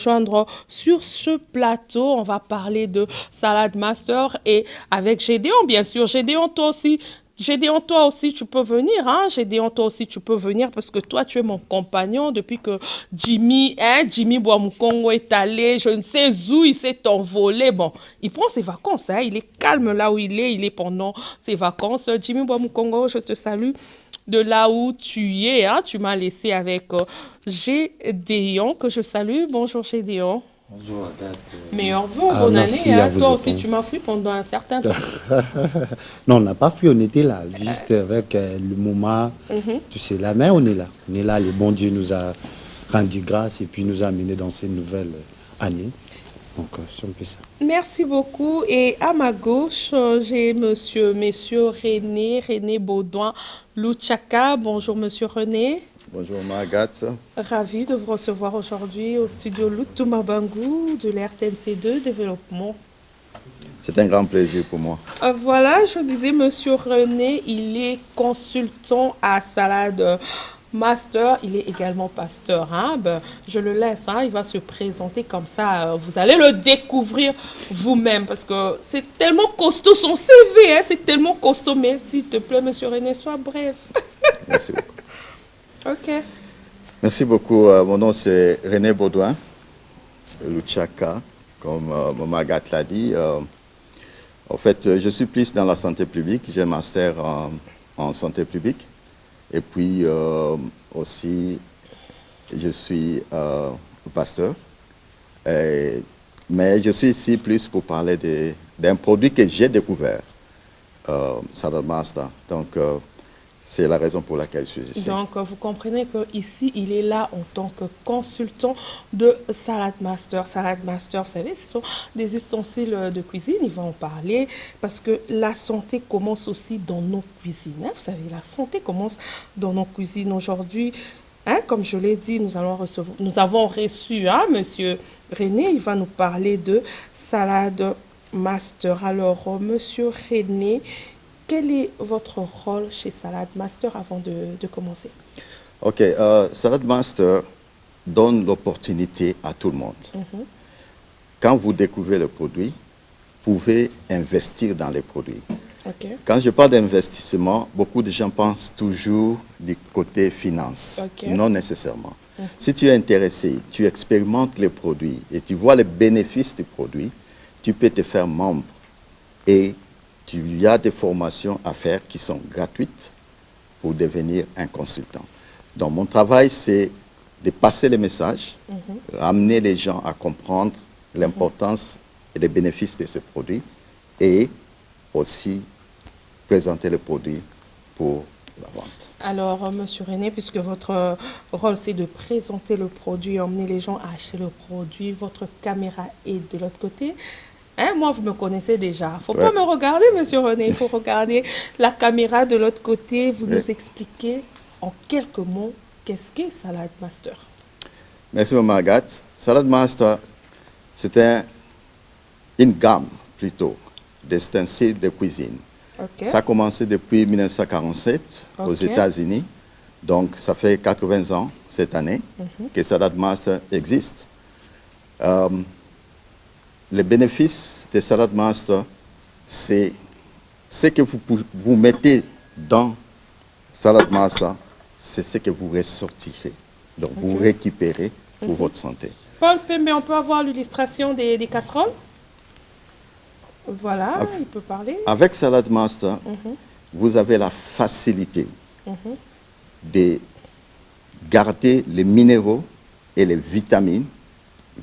rejoindre sur ce plateau. On va parler de Salad Master et avec Gédéon, bien sûr. Gédéon, toi aussi, tu peux venir. Hein? Gédéon, toi aussi, tu peux venir parce que toi, tu es mon compagnon depuis que Jimmy Boamukongo est allé. Je ne sais où il s'est envolé. Bon, il prend ses vacances. Hein? Il est calme là où il est. Il est pendant ses vacances. Jimmy Boamukongo, je te salue de là où tu es. Hein? Tu m'as laissé avec Gédéon, que je salue. Bonjour, Gédéon. Bonjour Agathe. Meilleurs vœux, bonne année. Hein. Toi aussi, tu m'as fui pendant un certain temps. Non, on n'a pas fui, on était là, juste avec le moment. Tu sais, là, mais on est là. On est là, le bon Dieu nous a rendu grâce et puis nous a amenés dans cette nouvelle année. Donc, c'est un peu ça. Merci beaucoup. Et à ma gauche, j'ai monsieur René Baudouin Luchaka. Bonjour, monsieur René. Bonjour Agathe. Ravi de vous recevoir aujourd'hui au studio Lutuma Bangu de l'RTNC2 Développement. C'est un grand plaisir pour moi. Voilà, je disais, monsieur René, il est consultant à Salad Master, il est également pasteur. Hein? Ben, je le laisse, hein? Il va se présenter comme ça. Vous allez le découvrir vous-même parce que c'est tellement costaud son CV, hein? C'est tellement costaud. Mais s'il te plaît, monsieur René, sois bref. Merci beaucoup. Ok. Merci beaucoup. Mon nom c'est René Baudouin Luchaka, comme Maman Agathe l'a dit. En fait, je suis plus dans la santé publique. J'ai un master en santé publique. Et puis aussi, je suis pasteur. Mais je suis ici plus pour parler d'un produit que j'ai découvert, Salad Master. Donc, c'est la raison pour laquelle je suis ici. Donc, vous comprenez qu'ici, il est là en tant que consultant de Salad Master. Salad Master, vous savez, ce sont des ustensiles de cuisine. Il va en parler parce que la santé commence aussi dans nos cuisines. Hein? Vous savez, la santé commence dans nos cuisines. Aujourd'hui, hein, comme je l'ai dit, nous avons reçu monsieur René. Il va nous parler de Salad Master. Alors, monsieur René, quel est votre rôle chez Salad Master avant de commencer? Ok, Salad Master donne l'opportunité à tout le monde. Quand vous découvrez le produit, vous pouvez investir dans les produits. Okay. Quand je parle d'investissement, beaucoup de gens pensent toujours du côté finance. Okay. Non nécessairement. Si tu es intéressé, tu expérimentes les produits et tu vois les bénéfices du produit, tu peux te faire membre et il y a des formations à faire qui sont gratuites pour devenir un consultant. Donc, mon travail, c'est de passer les messages, amener les gens à comprendre l'importance et les bénéfices de ces produits et aussi présenter les produits pour la vente. Alors, monsieur René, puisque votre rôle, c'est de présenter le produit, emmener les gens à acheter le produit, votre caméra est de l'autre côté. Hein, moi, vous me connaissez déjà. Il ne faut pas me regarder, monsieur René. Il faut regarder la caméra de l'autre côté. Vous nous expliquez en quelques mots qu'est-ce qu'est Salad Master. Merci, Maman Agathe. Salad Master, c'est une gamme, plutôt, d'ustensiles de cuisine. Okay. Ça a commencé depuis 1947 aux États-Unis. Donc, ça fait 80 ans cette année que Salad Master existe. Les bénéfices de Salad Master, c'est ce que vous mettez dans Salad Master, c'est ce que vous ressortissez. Donc, vous récupérez pour votre santé. Paul, mais on peut avoir l'illustration des casseroles? Voilà, il peut parler. Avec Salad Master, vous avez la facilité de garder les minéraux et les vitamines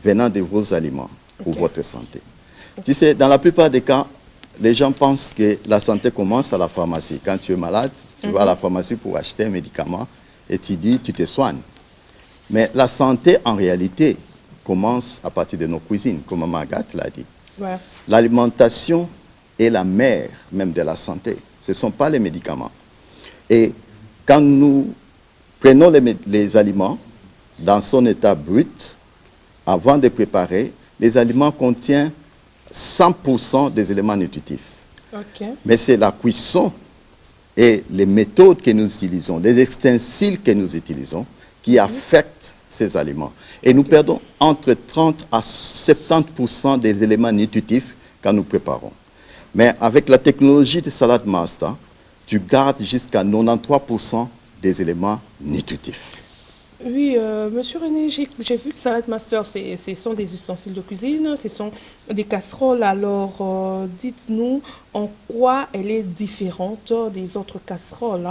venant de vos aliments pour votre santé. Tu sais, dans la plupart des cas, les gens pensent que la santé commence à la pharmacie. Quand tu es malade, tu vas à la pharmacie pour acheter un médicament et tu dis, tu te soignes. Mais la santé, en réalité, commence à partir de nos cuisines, comme Maman Agathe l'a dit. Ouais. L'alimentation est la mère même de la santé. Ce ne sont pas les médicaments. Et quand nous prenons les aliments dans son état brut, avant de préparer, les aliments contiennent 100% des éléments nutritifs. Mais c'est la cuisson et les méthodes que nous utilisons, les ustensiles que nous utilisons, qui affectent ces aliments. Et nous perdons entre 30 à 70% des éléments nutritifs quand nous préparons. Mais avec la technologie de Salad Master, tu gardes jusqu'à 93% des éléments nutritifs. Oui, Monsieur René, j'ai vu que Salad Master, ce sont des ustensiles de cuisine, ce sont des casseroles. Alors, dites-nous en quoi elle est différente des autres casseroles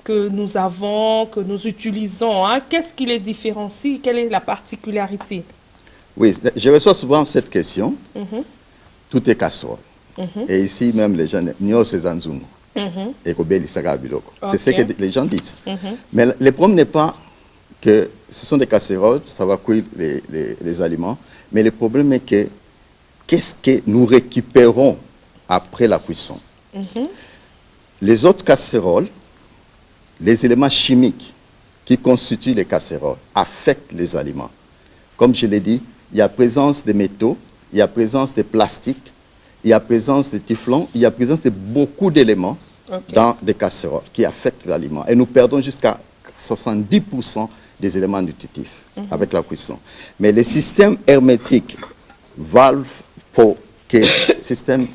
que nous avons, que nous utilisons. Qu'est-ce qui les différencie? Quelle est la particularité? Oui, je reçois souvent cette question. Tout est casserole. Et ici, même les gens, et c'est ce que les gens disent. Mais le problème n'est pas que ce sont des casseroles, ça va cuire les aliments, mais le problème est que qu'est-ce que nous récupérons après la cuisson? Les autres casseroles, les éléments chimiques qui constituent les casseroles affectent les aliments. Comme je l'ai dit, il y a présence de métaux, il y a présence de plastique, il y a présence de typhon, il y a présence de beaucoup d'éléments dans des casseroles qui affectent l'aliment. Et nous perdons jusqu'à 70% des éléments nutritifs avec la cuisson. Mais le système hermétique, valve pour que système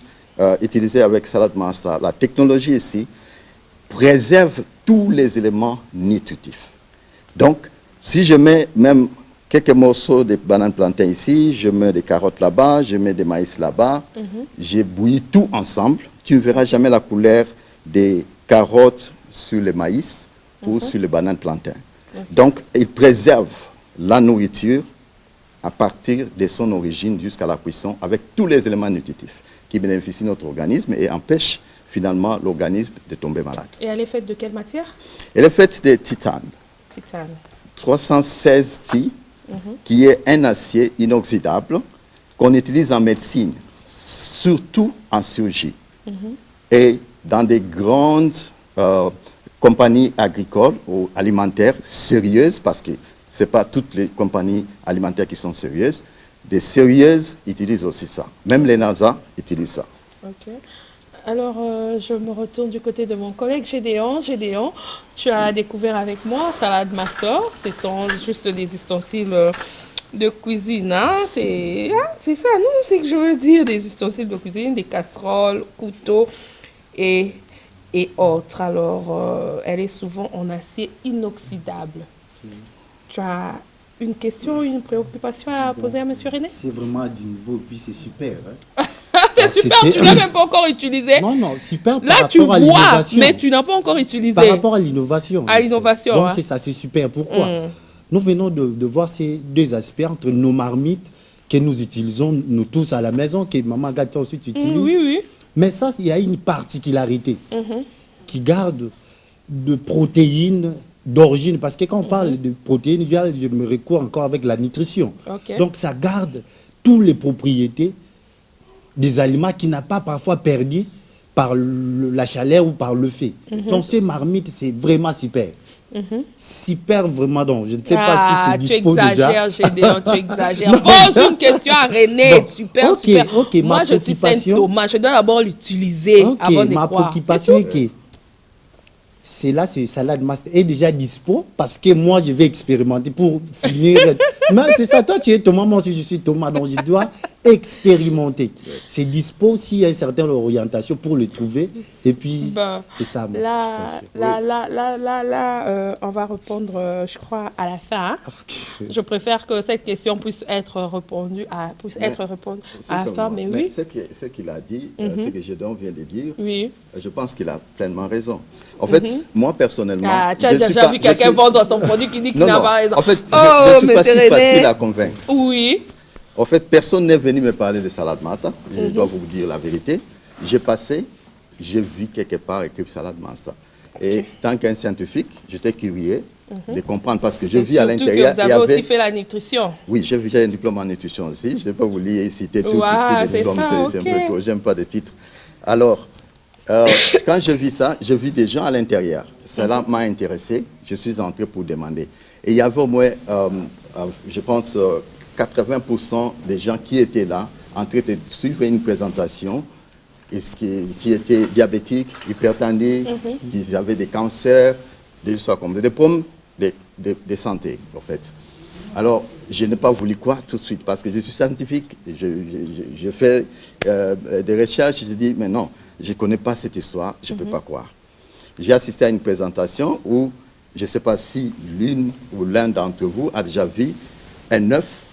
utilisé avec Salad Master, la technologie ici, préserve tous les éléments nutritifs. Donc, si je mets même quelques morceaux de bananes plantain ici, je mets des carottes là-bas, je mets des maïs là-bas, j'ai bouilli tout ensemble. Tu ne verras jamais la couleur des carottes sur le maïs ou sur les bananes plantain. Donc, il préserve la nourriture à partir de son origine jusqu'à la cuisson avec tous les éléments nutritifs qui bénéficient de notre organisme et empêchent finalement l'organisme de tomber malade. Et elle est faite de quelle matière? Elle est faite de titane. Titane. 316 Ti, qui est un acier inoxydable qu'on utilise en médecine, surtout en chirurgie. Et dans des grandes compagnies agricoles ou alimentaires sérieuses, parce que ce n'est pas toutes les compagnies alimentaires qui sont sérieuses, des sérieuses utilisent aussi ça. Même les NASA utilisent ça. Ok. Alors, je me retourne du côté de mon collègue Gédéon. Gédéon, tu as découvert avec moi Salad Master. Ce sont juste des ustensiles de cuisine. C'est ça, non? C'est que je veux dire, des ustensiles de cuisine, des casseroles, couteaux et autres. Alors, elle est souvent en acier inoxydable. Tu as une question, une préoccupation à poser à M. René? C'est vraiment du nouveau, puis c'est super. C'est super, tu ne l'as même pas encore utilisé. Non, super par Là, tu rapport à vois, l'innovation. mais tu n'as pas encore utilisé. Par rapport à l'innovation. À l'innovation, donc, c'est ça, c'est super. Pourquoi? Nous venons de voir ces deux aspects entre nos marmites que nous utilisons, nous tous à la maison, que Maman Gata aussi utilise. Oui. Mais ça, il y a une particularité qui garde de protéines d'origine. Parce que quand on parle de protéines, je me recours encore avec la nutrition. Donc, ça garde toutes les propriétés des aliments qui n'a pas parfois perdu par la chaleur ou par le fait. Donc, ces marmites, c'est vraiment super. Super, vraiment. Donc, je ne sais pas si c'est dispo déjà. Tu exagères, Gédéon, tu exagères. Pose une question à René. Donc, super. Moi, je suis Saint Thomas. Je dois d'abord l'utiliser avant de croire. Ma préoccupation est que ce Salad Master est déjà dispo parce que moi, je vais expérimenter pour finir. Mais c'est ça, toi, tu es Thomas, moi aussi, je suis Thomas, donc je dois expérimenter. C'est dispo s'il y a une certaine orientation pour le trouver. Et puis, c'est ça. Là, on va répondre, je crois, à la fin. Je préfère que cette question puisse être répondue à la fin, mais oui. Ce qu'il a dit, ce que Gédéon vient de dire, oui. Je pense qu'il a pleinement raison. En fait, moi, personnellement... tu as déjà vu quelqu'un vendre son produit qui dit qu'il n'a pas raison. En fait, je ne suis pas si facile à convaincre. Oui. En fait, personne n'est venu me parler de Salad Master. Je dois vous dire la vérité. J'ai vu quelque part écrit Salad Master. Et tant qu'un scientifique, j'étais curieux de comprendre parce que je vis à l'intérieur. Vous avez aussi fait la nutrition. Oui, j'ai un diplôme en nutrition aussi. Je ne vais pas vous lire et citer tout les diplômes, c'est un peu trop. J'aime pas de titres. Alors, quand je vis ça, je vis des gens à l'intérieur. Cela m'a intéressé. Je suis entré pour demander. Et il y avait au moins, je pense, 80% des gens qui étaient là en train de suivre une présentation qui étaient diabétiques, hypertendus, qui avaient des cancers, des problèmes de santé, en fait. Alors, je n'ai pas voulu croire tout de suite parce que je suis scientifique, je fais des recherches, je dis, mais non, je ne connais pas cette histoire, je ne peux pas croire. J'ai assisté à une présentation où, je ne sais pas si l'une ou l'un d'entre vous a déjà vu un œuf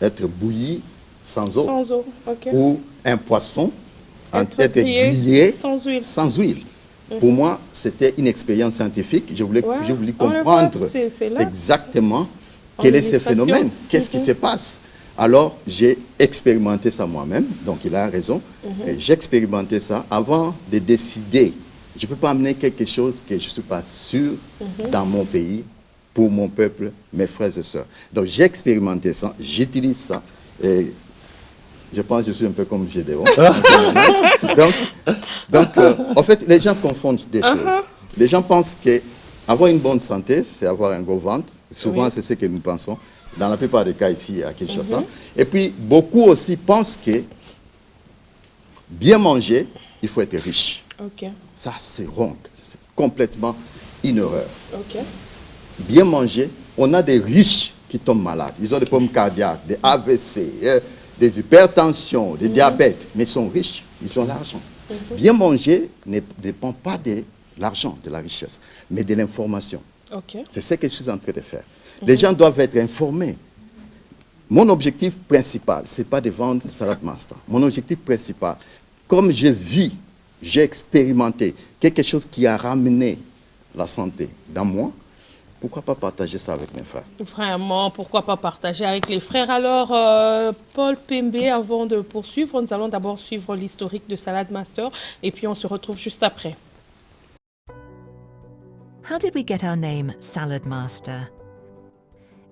être bouilli sans eau, Sans eau, ok. ou un poisson Être être grillé grillé sans huile. sans huile. Pour moi, c'était une expérience scientifique. Je voulais Ouais, je voulais on le comprendre voit, c'est là. exactement En quel est ce illustration. phénomène, qu'est-ce qui se passe. Alors, j'ai expérimenté ça moi-même, donc il a raison. Et j'ai expérimenté ça avant de décider. Je ne peux pas amener quelque chose que je ne suis pas sûr dans mon pays, pour mon peuple, mes frères et sœurs. Donc, j'ai expérimenté ça, j'utilise ça. Et je pense que je suis un peu comme Gédéon. donc en fait, les gens confondent des choses. Les gens pensent qu'avoir une bonne santé, c'est avoir un gros ventre. Souvent, c'est ce que nous pensons. Dans la plupart des cas ici, à Kinshasa. Et puis, beaucoup aussi pensent que bien manger, il faut être riche. Ok, Ça, c'est wrong. C'est complètement une erreur. ok. Bien manger, on a des riches qui tombent malades. Ils ont des problèmes cardiaques, des AVC, des hypertensions, des diabètes, mais ils sont riches, ils ont l'argent. Bien manger ne dépend pas de l'argent, de la richesse, mais de l'information. Ok. C'est ce que je suis en train de faire. Les gens doivent être informés. Mon objectif principal, ce n'est pas de vendre Salad Master. Mon objectif principal, comme je vis, j'ai expérimenté quelque chose qui a ramené la santé dans moi, pourquoi pas partager ça avec mes frères? Vraiment, pourquoi pas partager avec les frères. Alors, Paul Pembe, avant de poursuivre, nous allons d'abord suivre l'historique de Salad Master et puis on se retrouve juste après. How did we get our name, Salad Master?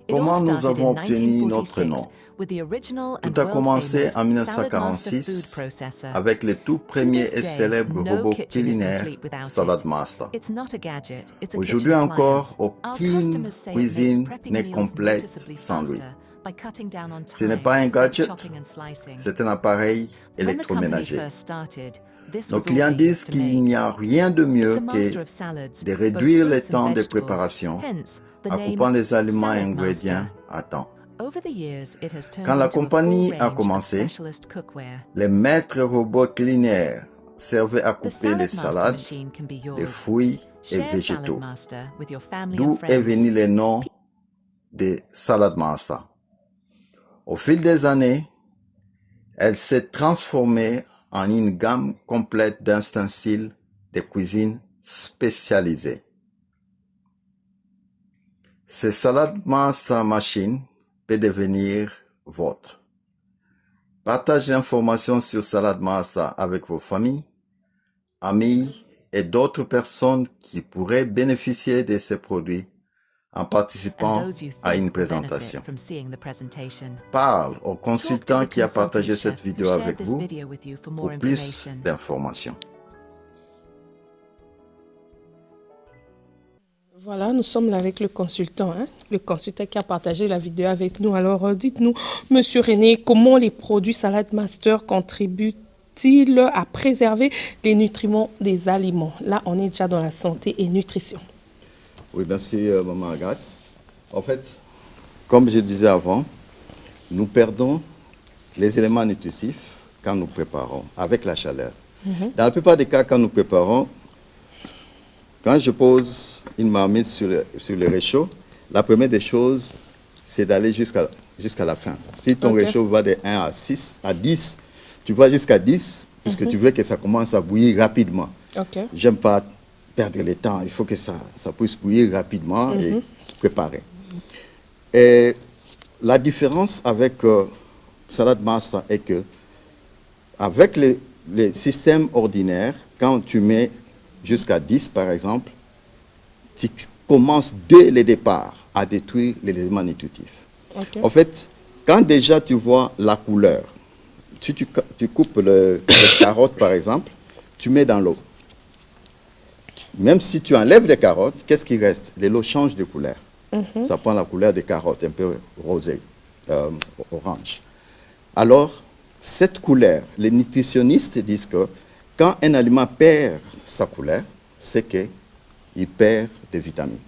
It Comment all nous started avons in obtenu 1946 notre nom? with the original and Tout a commencé world-famous en Salad Master 1946 food processor. avec le tout premier To this et day, célèbre no robot kitchen is culinaire complete without Salad it. Master. It's not a gadget, it's a Aujourd'hui kitchen encore, appliance. Our aucune customers say it makes cuisine prepping n'est meals complète noticeably sans lui. faster by cutting down on Ce n'est time pas un spent gadget, chopping and slicing. c'est un appareil When the company électroménager. first started, this Nos was all clients they disent used to qu'il make. n'y a rien de It's mieux a master que of salads, de both réduire le fruits and temps de vegetables, préparation hence the en name coupant les aliments et Salad ingrédients Master. à temps. Over the years, it has turned Quand la into a compagnie full a range of commencé, specialist cookware. les maîtres robots culinaires servaient à The couper les Salad Master salades, machine can be les yours. fruits et Share Salad végétaux. Master with your family D'où and est friends. venu le nom de Salad Master. Au fil des années, elle s'est transformée en une gamme complète d'ustensiles de cuisine spécialisés. Ce Salad Master Machine peut devenir votre. Partagez l'information sur Salad Master avec vos familles, amis et d'autres personnes qui pourraient bénéficier de ces produits en And participant those you à think une will benefit présentation. from seeing the presentation. Parle au Talk to consultant the qui a consulting partagé chef cette who vidéo shared avec this vous video with you for pour more plus information. d'informations. Voilà, nous sommes là avec le consultant qui a partagé la vidéo avec nous. Alors, dites-nous, Monsieur René, comment les produits Salad Master contribuent-ils à préserver les nutriments des aliments? Là, on est déjà dans la santé et nutrition. Oui, merci, Maman Agathe. En fait, comme je disais avant, nous perdons les éléments nutritifs quand nous préparons avec la chaleur. Dans la plupart des cas, quand nous préparons, quand je pose une marmite sur le réchaud, la première des choses, c'est d'aller jusqu'à la fin. Si ton réchaud va de 1 à 10, tu vas jusqu'à 10, puisque tu veux que ça commence à bouillir rapidement. Ok. J'aime pas perdre le temps, il faut que ça puisse bouillir rapidement et préparer. Et la différence avec Salad Master est que avec les systèmes ordinaires, quand tu mets jusqu'à 10 par exemple, tu commences dès le départ à détruire les éléments nutritifs. Ok. En fait, quand déjà tu vois la couleur, si tu coupes les carottes par exemple, tu mets dans l'eau. Même si tu enlèves les carottes, qu'est-ce qui reste? L'eau change de couleur. Ça prend la couleur des carottes, un peu rosée, orange. Alors, cette couleur, les nutritionnistes disent que quand un aliment perd sa couleur, c'est qu'il perd des vitamines.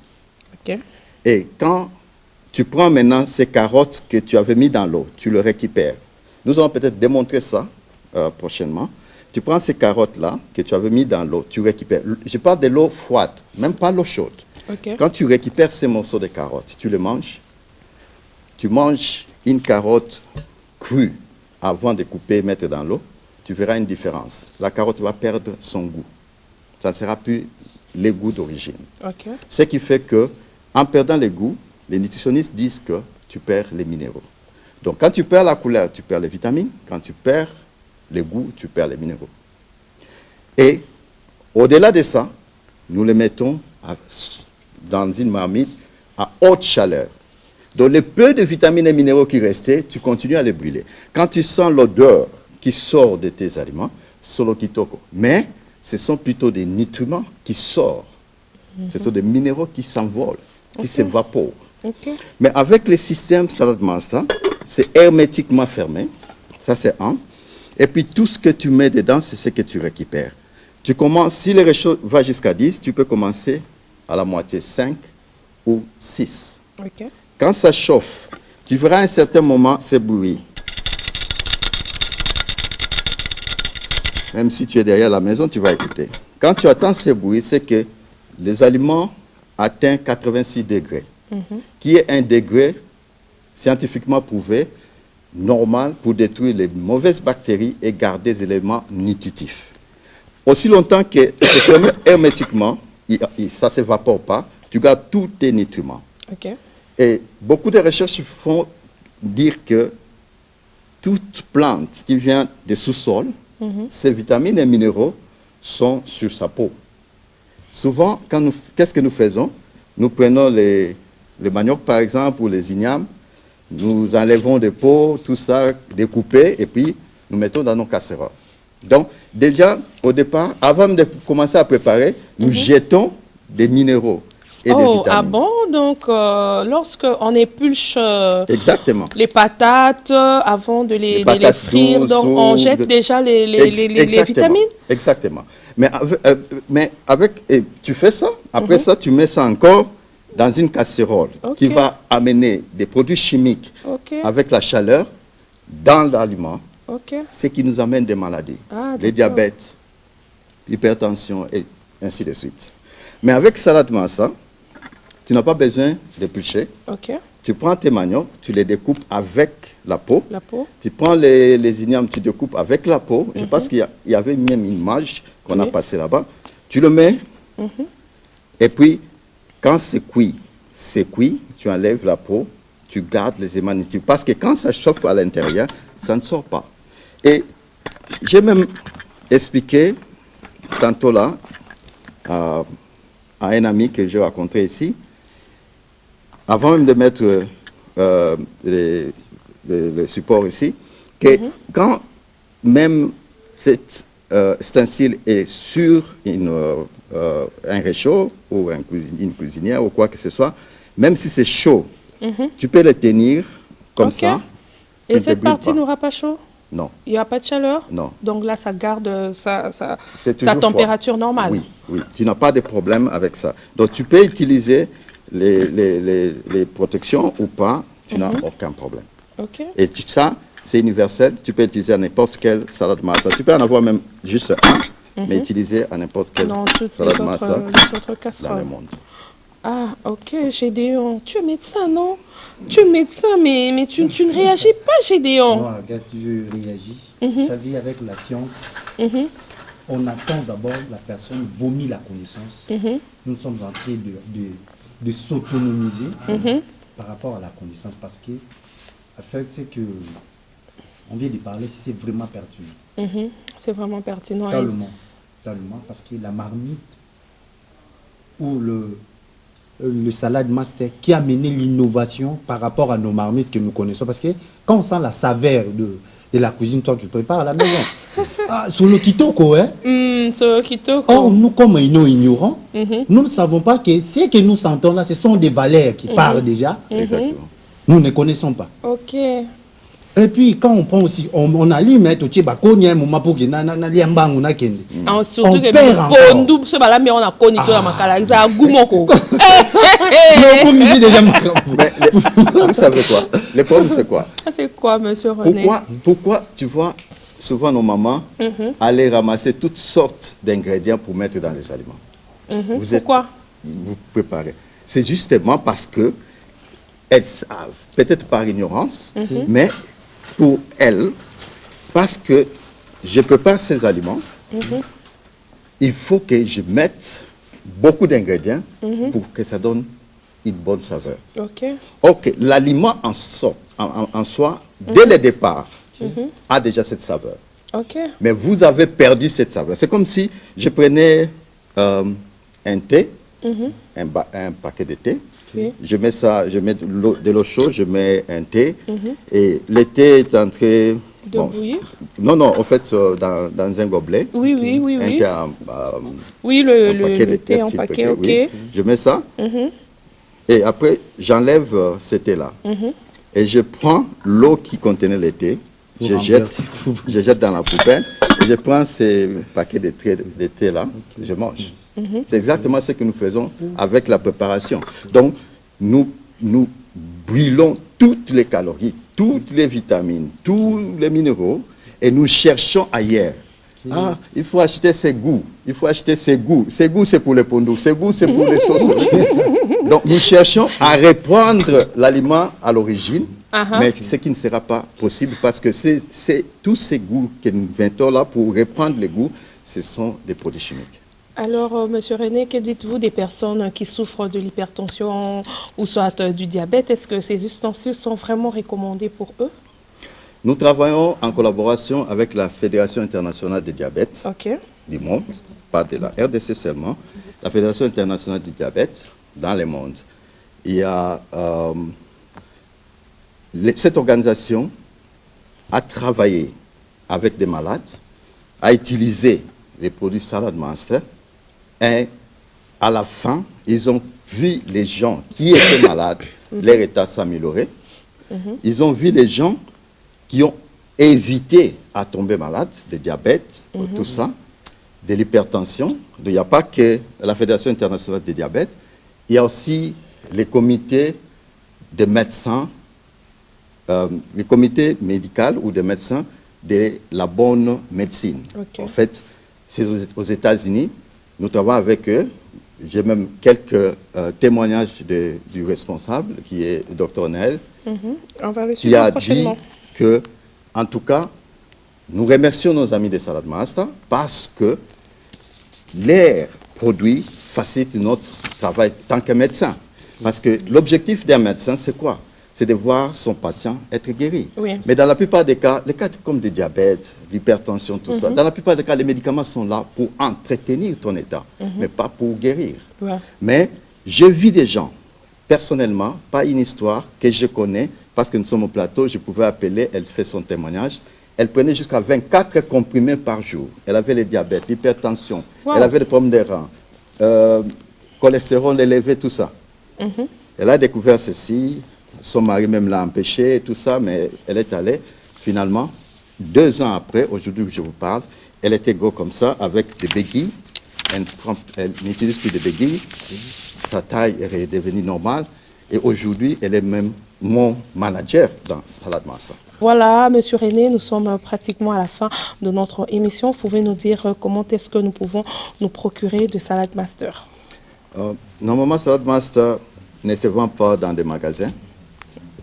Ok. Et quand Tu prends maintenant ces carottes que tu avais mis dans l'eau, tu le récupères. Nous allons peut-être démontrer ça prochainement. Tu prends ces carottes-là que tu avais mis dans l'eau, tu récupères. Je parle de l'eau froide, même pas l'eau chaude. Ok. Quand tu récupères ces morceaux de carottes, tu les manges. Tu manges une carotte crue avant de couper et mettre dans l'eau, tu verras une différence. La carotte va perdre son goût. Ça ne sera plus les goûts d'origine. Ok. Ce qui fait que, en perdant les goûts, les nutritionnistes disent que tu perds les minéraux. Donc, quand tu perds la couleur, tu perds les vitamines. Quand tu perds les goûts, tu perds les minéraux. Et, au-delà de ça, nous les mettons dans une marmite à haute chaleur. Donc, le peu de vitamines et minéraux qui restaient, tu continues à les brûler. Quand tu sens l'odeur qui sort de tes aliments, solo kitoko. Mais, ce sont plutôt des nutriments qui sortent. Ce sont des minéraux qui s'envolent, qui s'évaporent. Ok. Mais avec le système Salad Master, c'est hermétiquement fermé. Ça, c'est un. Et puis, tout ce que tu mets dedans, c'est ce que tu récupères. Tu commences, si le réchaud va jusqu'à 10, tu peux commencer à la moitié 5 ou 6. Ok. Quand ça chauffe, tu verras à un certain moment ces bruits. Même si tu es derrière la maison, tu vas écouter. Quand tu attends ces bruits, c'est que les aliments atteignent 86 degrés, qui est un degré scientifiquement prouvé, normal pour détruire les mauvaises bactéries et garder des éléments nutritifs. Aussi longtemps que c'est fermé hermétiquement, ça ne s'évapore pas, tu gardes tous tes nutriments. Ok. Et beaucoup de recherches font dire que toute plante qui vient des sous-sols, ses vitamines et minéraux sont sur sa peau. Souvent, qu'est-ce que nous faisons? Nous prenons les maniocs, par exemple, ou les ignames, nous enlevons des peaux, tout ça, découpé, et puis nous mettons dans nos casseroles. Donc, déjà, au départ, avant de commencer à préparer, nous jetons des minéraux et des vitamines. Ah bon? Donc, lorsqu'on épulche Exactement. les patates avant de les patates frire, douces donc on jette déjà les vitamines? Exactement. Mais et tu fais ça, après ça, tu mets ça encore dans une casserole qui va amener des produits chimiques avec la chaleur dans l'aliment, ce qui nous amène des maladies, les diabètes, l'hypertension et ainsi de suite. Mais avec Salad Master, tu n'as pas besoin d'éplucher. Tu prends tes maniocs, tu les découpes avec la peau. Tu prends les ignames, tu découpes avec la peau. Je pense qu'il y avait même une image qu'on a passée là-bas. Tu le mets, et puis, quand c'est cuit, tu enlèves la peau, tu gardes les éléments nutritifs. Parce que quand ça chauffe à l'intérieur, ça ne sort pas. Et j'ai même expliqué, tantôt là, à un ami que j'ai rencontré ici, avant même de mettre le support ici, que quand même cet ustensile est sur un réchaud ou une cuisinière ou quoi que ce soit, même si c'est chaud, tu peux le tenir comme ça. Et cette partie n'aura pas chaud? Non. Il n'y a pas de chaleur? Non. Donc là, ça garde sa toujours température normale? Oui, tu n'as pas de problème avec ça. Donc tu peux utiliser les protections ou pas, tu n'as aucun problème. Et ça, c'est universel, tu peux utiliser à n'importe quel Salad Master. Tu peux en avoir même juste un, mais utiliser à n'importe quel Salad Master dans le monde. Ah, ok, Gédéon. Tu es médecin, non? Tu es médecin, mais tu ne réagis pas, Gédéon. Non, regarde, tu veux réagir. Vous savez, avec la science, on attend d'abord la personne vomit la connaissance. Nous sommes en train de s'autonomiser par rapport à la connaissance parce que la fait, c'est que on vient de parler si c'est vraiment pertinent. C'est vraiment pertinent. Tellement, parce que la marmite ou le Salad Master qui a mené l'innovation par rapport à nos marmites que nous connaissons. Parce que quand on sent la saveur de la cuisine, toi, tu prépares à la maison. Sur le kitoko, hein? Sur le kitoko. Or, nous, comme nous ignorants, nous ne savons pas que ce que nous sentons là, ce sont des valeurs qui partent déjà. Exactement. Nous ne connaissons pas. Ok. Et puis, quand on prend aussi, on alime, hein, tout bah, qu'on y a un moment pour qu'il y ait un liambang ou un kende. Surtout que perd encore. Pondu, ce balami, on a connu tout la makala, ils ont goumoko. Non, comme ici, déjà, Mais vous savez quoi? Le problème, c'est quoi? C'est quoi, monsieur René? Pourquoi, tu vois, souvent nos mamans allaient ramasser toutes sortes d'ingrédients pour mettre dans les aliments. Pourquoi? Vous préparez. C'est justement parce que elles savent, peut-être par ignorance, mais pour elles, parce que je prépare ces aliments, il faut que je mette beaucoup d'ingrédients pour que ça donne une bonne saveur. Ok, l'aliment en soi, dès le départ, a déjà cette saveur. Mais vous avez perdu cette saveur. C'est comme si je prenais un thé, un paquet de thé, je mets ça, je mets de l'eau chaude, je mets un thé, et le thé est entré... De bouillir? Non, en fait, dans un gobelet. Oui. Un thé oui, le thé en paquet, ok. Oui. Je mets ça, et après, j'enlève ce thé-là. Et je prends l'eau qui contenait le thé, je jette dans la poubelle, et je prends ces paquets de thé-là, je mange. C'est exactement ce que nous faisons avec la préparation. Donc, nous brûlons toutes les calories, toutes les vitamines, tous les minéraux, et nous cherchons ailleurs. Ah, il faut acheter ces goûts, il faut acheter ces goûts. Ces goûts, c'est pour les pondous, ces goûts, c'est pour les sauces. Donc, nous cherchons à reprendre l'aliment à l'origine, mais ce qui ne sera pas possible parce que tous ces goûts que nous inventons là pour reprendre les goûts, ce sont des produits chimiques. Alors, monsieur René, que dites-vous des personnes qui souffrent de l'hypertension ou soit du diabète? Est-ce que ces ustensiles sont vraiment recommandés pour eux? Nous travaillons en collaboration avec la Fédération internationale du diabète du monde, pas de la RDC seulement, la Fédération internationale du diabète dans le monde. Il y a, cette organisation a travaillé avec des malades, a utilisé les produits Salad Master, et à la fin, ils ont vu les gens qui étaient malades, leur état s'améliorer. Ils ont vu les gens qui ont évité à tomber malades, de diabète, tout ça, de l'hypertension. Il n'y a pas que la Fédération internationale du diabète, il y a aussi les comités de médecins, les comités médicaux ou de médecins de la bonne médecine. En fait, c'est aux États-Unis. Nous travaillons avec eux. J'ai même quelques témoignages du responsable, qui est le Dr Nel, On va le qui suivre a prochainement. dit que, en tout cas, nous remercions nos amis de Salad Master parce que leurs produits facilitent notre travail en tant que médecin. Parce que l'objectif d'un médecin, c'est quoi? C'est de voir son patient être guéri. Mais dans la plupart des cas, les cas comme le diabète, l'hypertension, tout ça, dans la plupart des cas, les médicaments sont là pour entretenir ton état, mais pas pour guérir. Mais je vis des gens, personnellement, pas une histoire que je connais, parce que nous sommes au plateau, je pouvais appeler, elle fait son témoignage. Elle prenait jusqu'à 24 comprimés par jour. Elle avait le diabète, l'hypertension, elle avait des problèmes des reins, cholestérol élevé, tout ça. Elle a découvert ceci. Son mari même l'a empêché, tout ça, mais elle est allée. Finalement, 2 ans après, aujourd'hui que je vous parle, elle était gros comme ça, avec des béquilles. Elle n'utilise plus de béquilles. Sa taille est devenue normale. Et aujourd'hui, elle est même mon manager dans Salad Master. Voilà, monsieur René, nous sommes pratiquement à la fin de notre émission. Vous pouvez nous dire comment est-ce que nous pouvons nous procurer de Salad Master? Normalement, Salad Master ne se vend pas dans des magasins.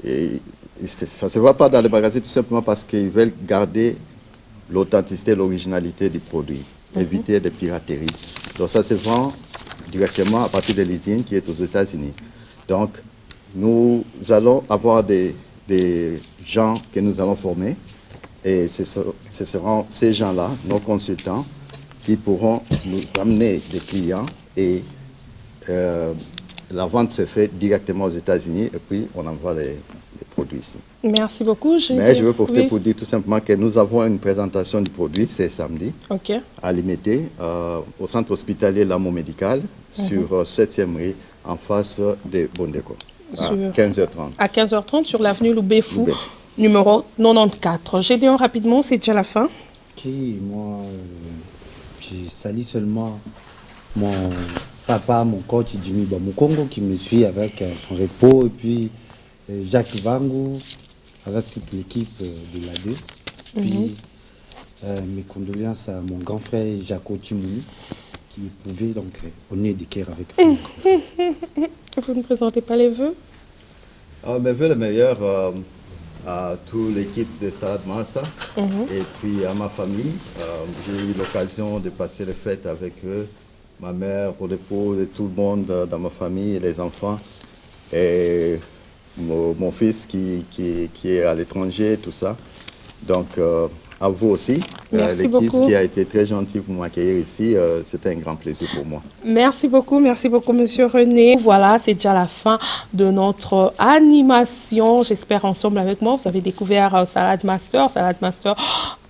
Et ça ne se voit pas dans les magasins tout simplement parce qu'ils veulent garder l'authenticité, l'originalité du produit, éviter des pirateries. Donc ça se vend directement à partir de l'usine qui est aux États-Unis. Donc nous allons avoir des gens que nous allons former et ce seront ces gens-là, nos consultants, qui pourront nous amener des clients et la vente se fait directement aux États-Unis et puis on envoie les produits ici. Merci beaucoup. Mais je veux profiter pour dire tout simplement que nous avons une présentation du produit, c'est samedi, à Limité, au centre hospitalier L'Amour Médical, sur 7e rue, en face de Bondeko, à 15h30. À 15h30 sur l'avenue Loubefou. numéro 94. Gédéon, rapidement, c'est déjà la fin. Ok, moi, j'ai sali seulement mon papa, mon coach Jimmy Bamukongo qui me suit avec son repos, et puis Jacques Vangou, avec toute l'équipe de l'AD. Puis mes condoléances à mon grand frère Jaco Timouni qui éprouvait donc au nez du cœur avec vous. Vous ne présentez pas les vœux? Mes vœux les meilleurs à toute l'équipe de Salad Master et puis à ma famille. J'ai eu l'occasion de passer les fêtes avec eux, ma mère, mon épouse et tout le monde dans ma famille et les enfants. Et mon fils qui est à l'étranger, tout ça. Donc, à vous aussi, l'équipe qui a été très gentille pour m'accueillir ici. C'était un grand plaisir pour moi. Merci beaucoup, Monsieur René. Voilà, c'est déjà la fin de notre animation. J'espère ensemble avec moi, vous avez découvert Salad Master. Salad Master,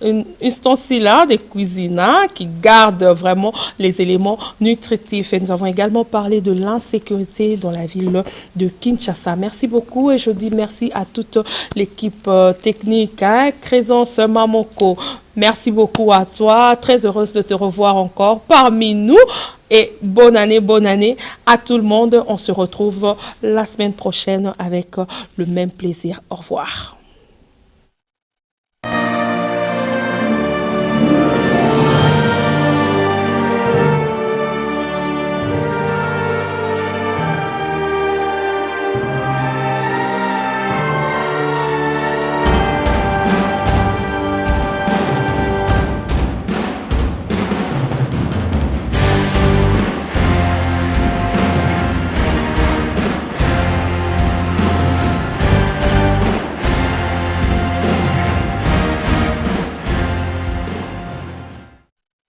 un ustensile de cuisine qui garde vraiment les éléments nutritifs. Et nous avons également parlé de l'insécurité dans la ville de Kinshasa. Merci beaucoup et je dis merci à toute l'équipe technique. Crézence Mamoko, merci beaucoup à toi. Très heureuse de te revoir encore parmi nous. Et bonne année à tout le monde. On se retrouve la semaine prochaine avec le même plaisir. Au revoir.